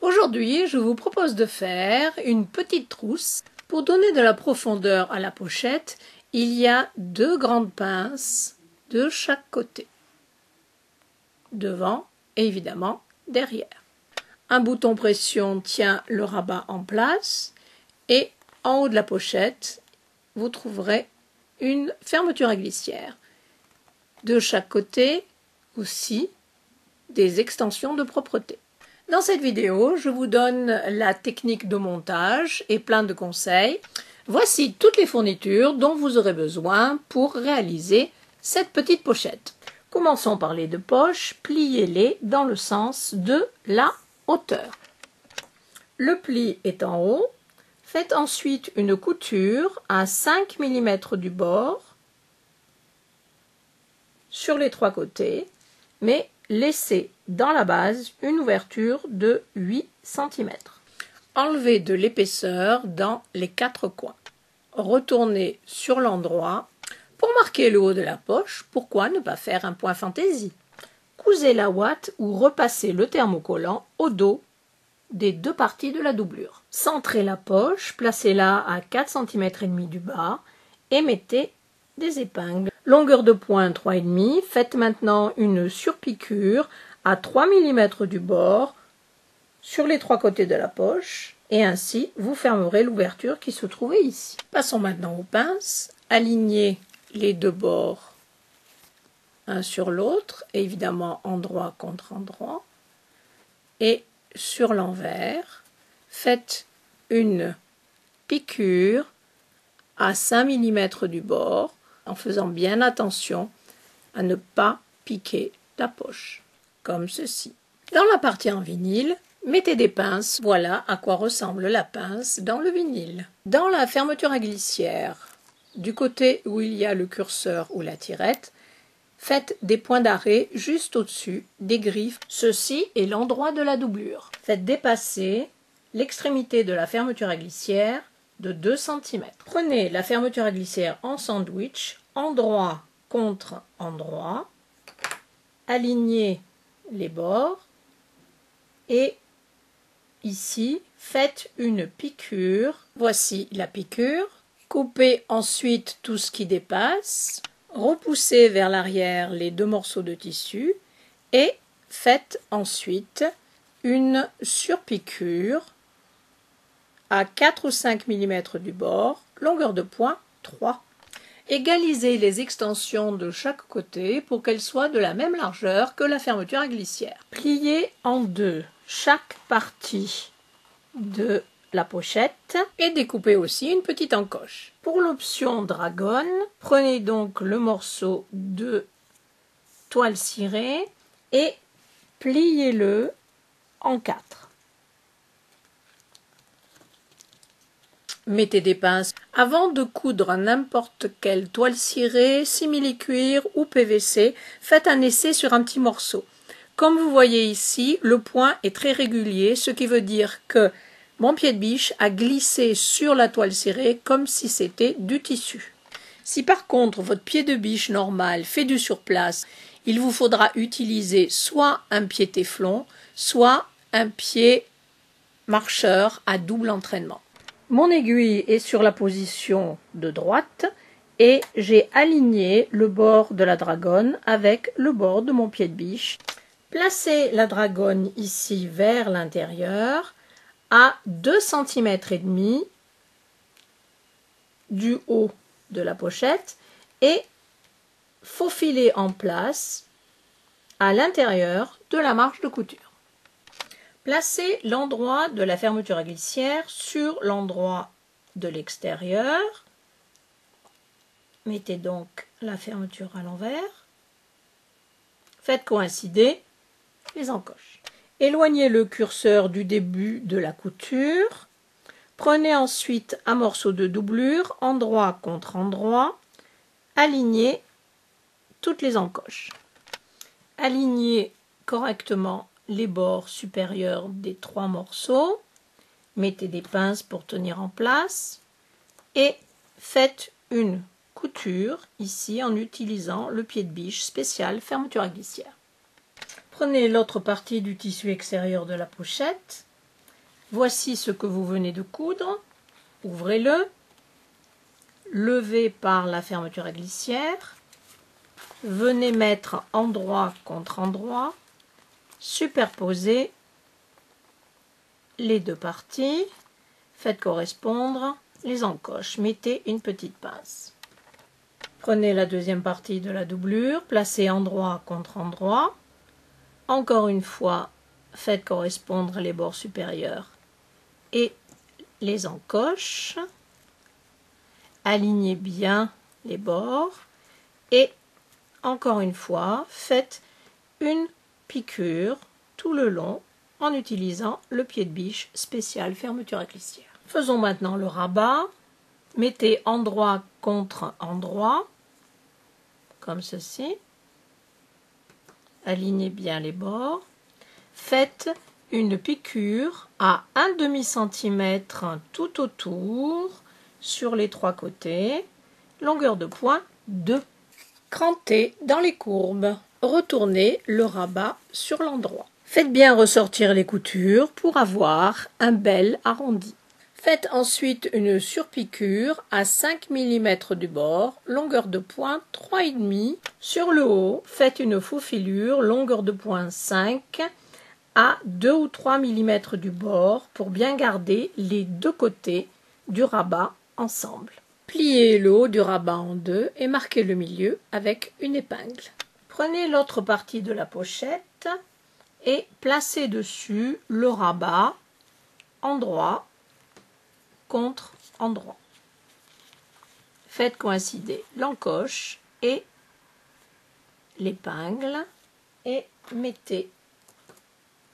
Aujourd'hui, je vous propose de faire une petite trousse. Pour donner de la profondeur à la pochette, il y a 2 grandes pinces de chaque côté, devant et évidemment derrière. Un bouton pression tient le rabat en place et en haut de la pochette, vous trouverez une fermeture à glissière. De chaque côté aussi, des extensions de propreté. Dans cette vidéo, je vous donne la technique de montage et plein de conseils. Voici toutes les fournitures dont vous aurez besoin pour réaliser cette petite pochette. Commençons par les 2 poches, pliez-les dans le sens de la hauteur. Le pli est en haut. Faites ensuite une couture à 5 mm du bord sur les 3 côtés, mais laissez dans la base une ouverture de 8 cm. Enlevez de l'épaisseur dans les 4 coins. Retournez sur l'endroit. Pour marquer le haut de la poche, pourquoi ne pas faire un point fantaisie? Cousez la ouate ou repassez le thermocollant au dos des 2 parties de la doublure. Centrez la poche, placez-la à 4,5 cm du bas et mettez des épingles. Longueur de pointe 3,5. Faites maintenant une surpiqûre à 3 mm du bord sur les 3 côtés de la poche et ainsi vous fermerez l'ouverture qui se trouvait ici. Passons maintenant aux pinces. Alignez les 2 bords un sur l'autre, évidemment endroit contre endroit, et sur l'envers, faites une piqûre à 5 mm du bord en faisant bien attention à ne pas piquer la poche, comme ceci. Dans la partie en vinyle, mettez des pinces. Voilà à quoi ressemble la pince dans le vinyle. Dans la fermeture à glissière, du côté où il y a le curseur ou la tirette, faites des points d'arrêt juste au-dessus des griffes. Ceci est l'endroit de la doublure. Faites dépasser l'extrémité de la fermeture à glissière de 2 cm. Prenez la fermeture à glissière en sandwich, endroit contre endroit, alignez les bords et ici, faites une piqûre. Voici la piqûre. Coupez ensuite tout ce qui dépasse. Repoussez vers l'arrière les 2 morceaux de tissu et faites ensuite une surpiqûre à 4 ou 5 mm du bord, longueur de point 3. Égalisez les extensions de chaque côté pour qu'elles soient de la même largeur que la fermeture à glissière. Pliez en 2 chaque partie de la pochette et découpez aussi une petite encoche. Pour l'option dragonne, prenez donc le morceau de toile cirée et pliez-le en 4. Mettez des pinces. Avant de coudre n'importe quelle toile cirée, simili-cuir ou PVC, faites un essai sur un petit morceau. Comme vous voyez ici, le point est très régulier, ce qui veut dire que mon pied de biche a glissé sur la toile cirée comme si c'était du tissu. Si par contre votre pied de biche normal fait du surplace, il vous faudra utiliser soit un pied téflon, soit un pied marcheur à double entraînement. Mon aiguille est sur la position de droite et j'ai aligné le bord de la dragonne avec le bord de mon pied de biche. Placez la dragonne ici vers l'intérieur à 2,5 cm du haut de la pochette et faufilez en place à l'intérieur de la marge de couture. Placez l'endroit de la fermeture à glissière sur l'endroit de l'extérieur. Mettez donc la fermeture à l'envers. Faites coïncider les encoches. Éloignez le curseur du début de la couture. Prenez ensuite un morceau de doublure, endroit contre endroit. Alignez toutes les encoches. Alignez correctement les bords supérieurs des 3 morceaux. Mettez des pinces pour tenir en place et faites une couture ici en utilisant le pied de biche spécial fermeture à glissière. Prenez l'autre partie du tissu extérieur de la pochette Voici ce que vous venez de coudre. Ouvrez-le. Levez par la fermeture à glissière. Venez mettre endroit contre endroit. Superposez les deux parties. Faites correspondre les encoches. Mettez une petite pince. Prenez la deuxième partie de la doublure. Placez endroit contre endroit. Encore une fois, faites correspondre les bords supérieurs et les encoches. Alignez bien les bords et encore une fois, faites une piqûre tout le long en utilisant le pied de biche spécial fermeture à glissière. Faisons maintenant le rabat. Mettez endroit contre endroit, comme ceci. Alignez bien les bords. Faites une piqûre à 1/2 cm tout autour sur les trois côtés. Longueur de point 2. Crantez dans les courbes. Retournez le rabat sur l'endroit. Faites bien ressortir les coutures pour avoir un bel arrondi. Faites ensuite une surpiqûre à 5 mm du bord, longueur de point 3,5. Sur le haut, faites une faufilure, longueur de point 5 à 2 ou 3 mm du bord pour bien garder les deux côtés du rabat ensemble. Pliez le haut du rabat en deux et marquez le milieu avec une épingle. Prenez l'autre partie de la pochette et placez dessus le rabat endroit contre endroit. Faites coïncider l'encoche et l'épingle et mettez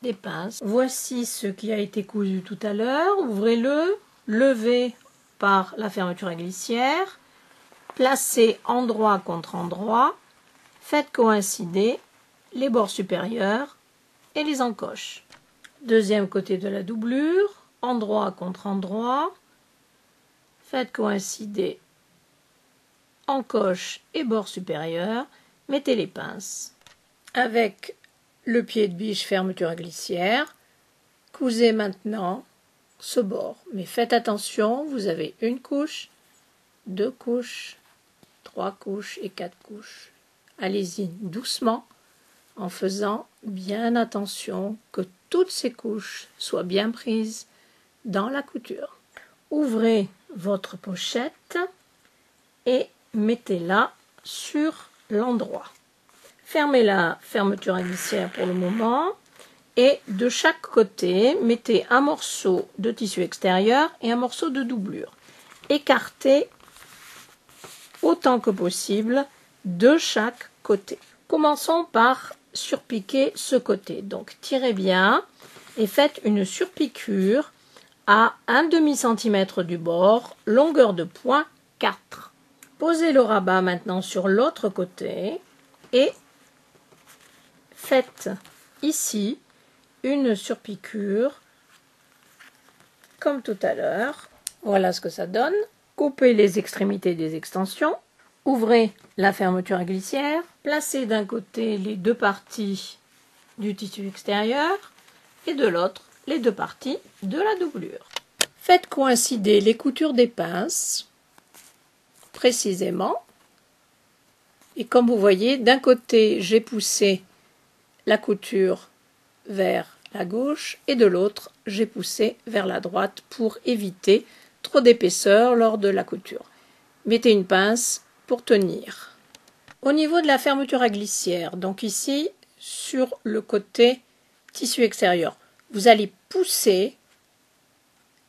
des pinces. Voici ce qui a été cousu tout à l'heure. Ouvrez-le, levez par la fermeture à glissière, placez endroit contre endroit, faites coïncider les bords supérieurs et les encoches. Deuxième côté de la doublure, endroit contre endroit, faites coïncider encoche et bord supérieur, mettez les pinces. Avec le pied de biche fermeture à glissière, cousez maintenant ce bord. Mais faites attention, vous avez une couche, 2 couches, 3 couches et 4 couches. Allez-y doucement en faisant bien attention que toutes ces couches soient bien prises dans la couture. Ouvrez votre pochette et mettez-la sur l'endroit. Fermez la fermeture à glissière pour le moment et de chaque côté, mettez un morceau de tissu extérieur et un morceau de doublure. Écartez autant que possible de chaque côté. Commençons par surpiquer ce côté. Donc tirez bien et faites une surpiqûre à 1/2 cm du bord, longueur de point 4. Posez le rabat maintenant sur l'autre côté et faites ici une surpiqûre comme tout à l'heure. Voilà ce que ça donne. Coupez les extrémités des extensions. Ouvrez la fermeture à glissière. Placez d'un côté les deux parties du tissu extérieur et de l'autre les deux parties de la doublure. Faites coïncider les coutures des pinces précisément. Et comme vous voyez, d'un côté, j'ai poussé la couture vers la gauche et de l'autre, j'ai poussé vers la droite pour éviter trop d'épaisseur lors de la couture. Mettez une pince pour tenir. Au niveau de la fermeture à glissière, donc ici, sur le côté tissu extérieur, vous allez pousser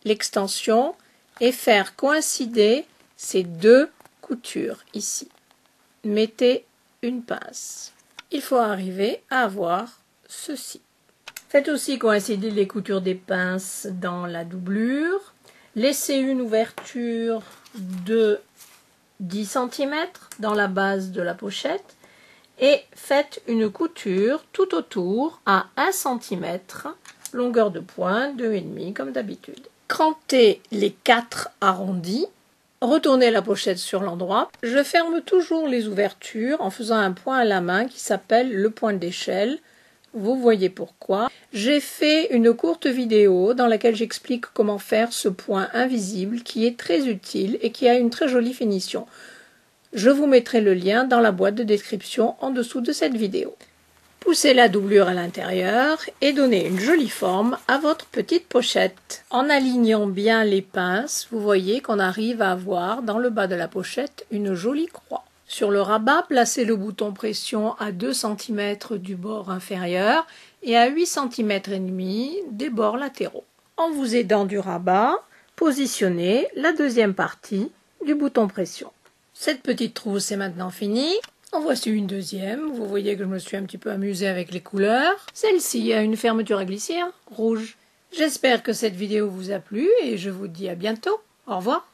l'extension et faire coïncider ces deux coutures ici. Mettez une pince. Il faut arriver à avoir ceci. Faites aussi coïncider les coutures des pinces dans la doublure. Laissez une ouverture de 10 cm dans la base de la pochette et faites une couture tout autour à 1 cm, longueur de point 2,5 comme d'habitude. Crantez les 4 arrondis. Retournez la pochette sur l'endroit. Je ferme toujours les ouvertures en faisant un point à la main qui s'appelle le point d'échelle. Vous voyez pourquoi. J'ai fait une courte vidéo dans laquelle j'explique comment faire ce point invisible qui est très utile et qui a une très jolie finition. Je vous mettrai le lien dans la boîte de description en dessous de cette vidéo. Poussez la doublure à l'intérieur et donnez une jolie forme à votre petite pochette. En alignant bien les pinces, vous voyez qu'on arrive à avoir dans le bas de la pochette une jolie croix. Sur le rabat, placez le bouton pression à 2 cm du bord inférieur et à 8 cm et demi des bords latéraux. En vous aidant du rabat, positionnez la deuxième partie du bouton pression. Cette petite trousse est maintenant finie. En voici une deuxième. Vous voyez que je me suis un petit peu amusée avec les couleurs. Celle-ci a une fermeture à glissière rouge. J'espère que cette vidéo vous a plu et je vous dis à bientôt. Au revoir.